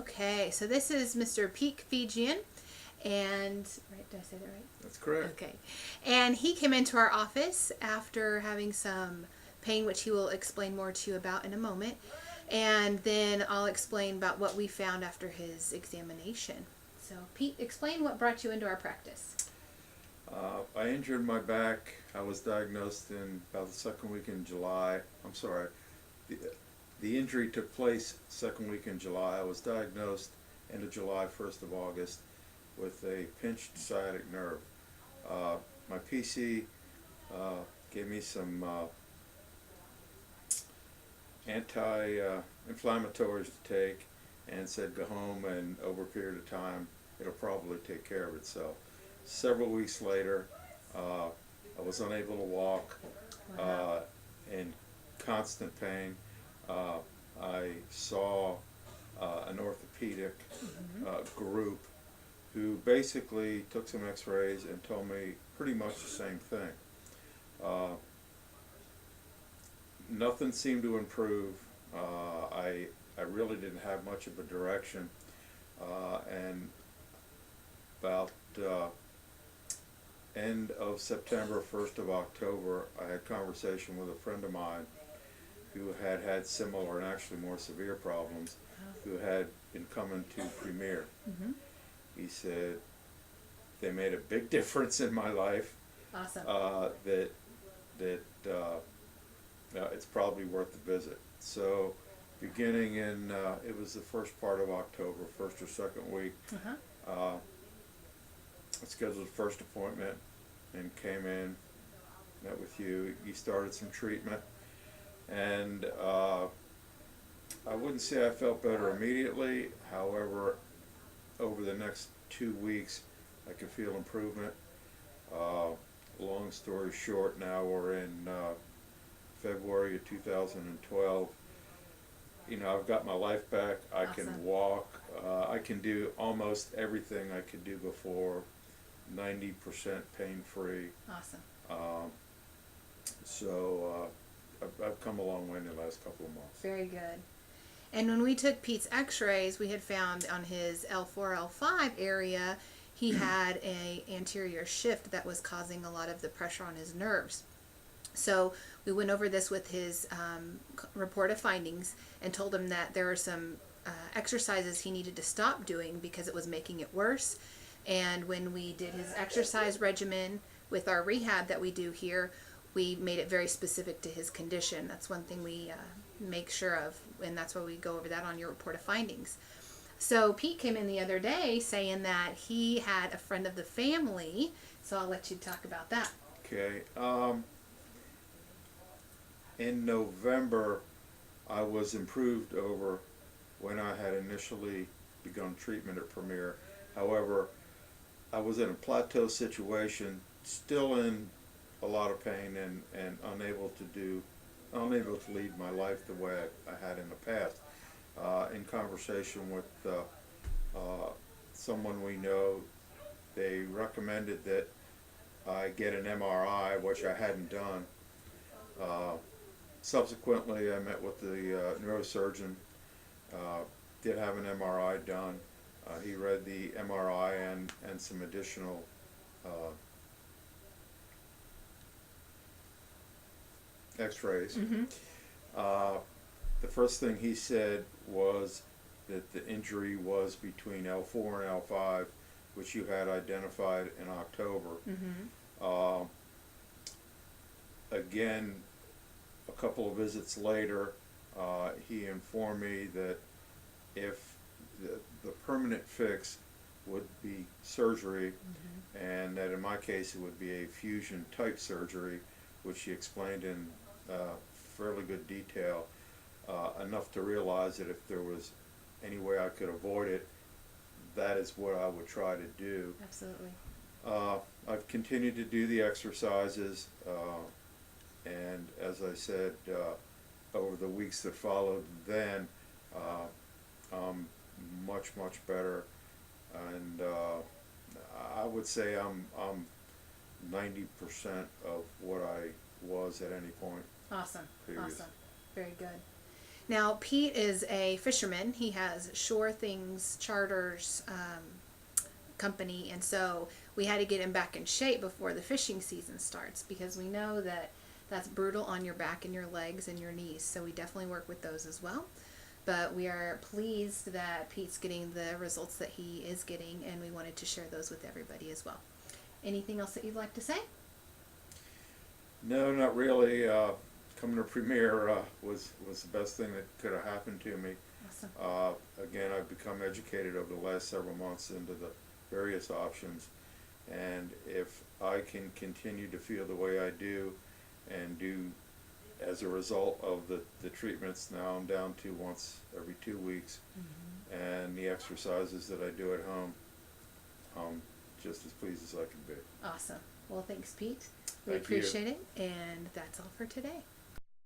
Okay, so this is Mr. Pete Fijian, and right, did I say that right? That's correct. Okay, and he came into our office after having some pain, which he will explain more to you about in a moment, and then I'll explain about what we found after his examination. So, Pete, explain what brought you into our practice. I injured my back. I was diagnosed in about the second week in July. I'm sorry. The, the injury took place second week in July. I was diagnosed end of July, 1st of August, with a pinched sciatic nerve. My PC gave me some anti-inflammatories to take and said go home, and over a period of time it'll probably take care of itself. Several weeks later, I was unable to walk, Wow. in constant pain. I saw an orthopedic group who basically took some x-rays and told me pretty much the same thing. Nothing seemed to improve. I really didn't have much of a direction, and about end of September, 1st of October, I had a conversation with a friend of mine who had had similar and actually more severe problems, who had been coming to Premier. Mm-hmm. He said they made a big difference in my life. Awesome. That it's probably worth the visit. So, beginning in it was the first part of October, first or second week. Uh-huh. I scheduled the first appointment and came in, met with you. You started some treatment, and I wouldn't say I felt better immediately. However, over the next 2 weeks, I could feel improvement. Long story short, now we're in February of 2012. You know, I've got my life back. I Awesome. can walk. I can do almost everything I could do before. 90% pain-free. Awesome. So I've come a long way in the last couple of months. Very good. And when we took Pete's x-rays, we had found on his L4, L5 area, he had a anterior shift that was causing a lot of the pressure on his nerves. So we went over this with his report of findings and told him that there are some exercises he needed to stop doing because it was making it worse. And when we did his exercise regimen with our rehab that we do here, we made it very specific to his condition. That's one thing we make sure of, and that's why we go over that on your report of findings. So Pete came in the other day saying that he had a friend of the family, so I'll let you talk about that. Okay. In November, I was improved over when I had initially begun treatment at Premier. However, I was in a plateau situation, still in a lot of pain, and unable to lead my life the way I had in the past. In conversation with someone we know, they recommended that I get an MRI, which I hadn't done. Subsequently, I met with the neurosurgeon, did have an MRI done. He read the MRI and some additional x-rays. Mm-hmm. The first thing he said was that the injury was between L4 and L5, which you had identified in October. Mm-hmm. Again, a couple of visits later, he informed me that if the permanent fix would be surgery, Mm-hmm. and that in my case it would be a fusion type surgery, which he explained in fairly good detail, enough to realize that if there was any way I could avoid it, that is what I would try to do. Absolutely. I've continued to do the exercises, and as I said, over the weeks that followed then, I'm much better, and I would say I'm 90% of what I was at any point. Awesome. Previous. Awesome. Very good. Now, Pete is a fisherman. He has Shore Things Charters company, and so we had to get him back in shape before the fishing season starts because we know that that's brutal on your back and your legs and your knees. So we definitely work with those as well. But we are pleased that Pete's getting the results that he is getting, and we wanted to share those with everybody as well. Anything else that you'd like to say? No, not really. Coming to Premier was the best thing that could have happened to me. Awesome. Again, I've become educated over the last several months into the various options, and if I can continue to feel the way I do and do as a result of the treatments, now I'm down to once every 2 weeks, and the exercises that I do at home, I'm just as pleased as I can be. Awesome. Well, thanks, Pete. We Thank you. appreciate it, and that's all for today.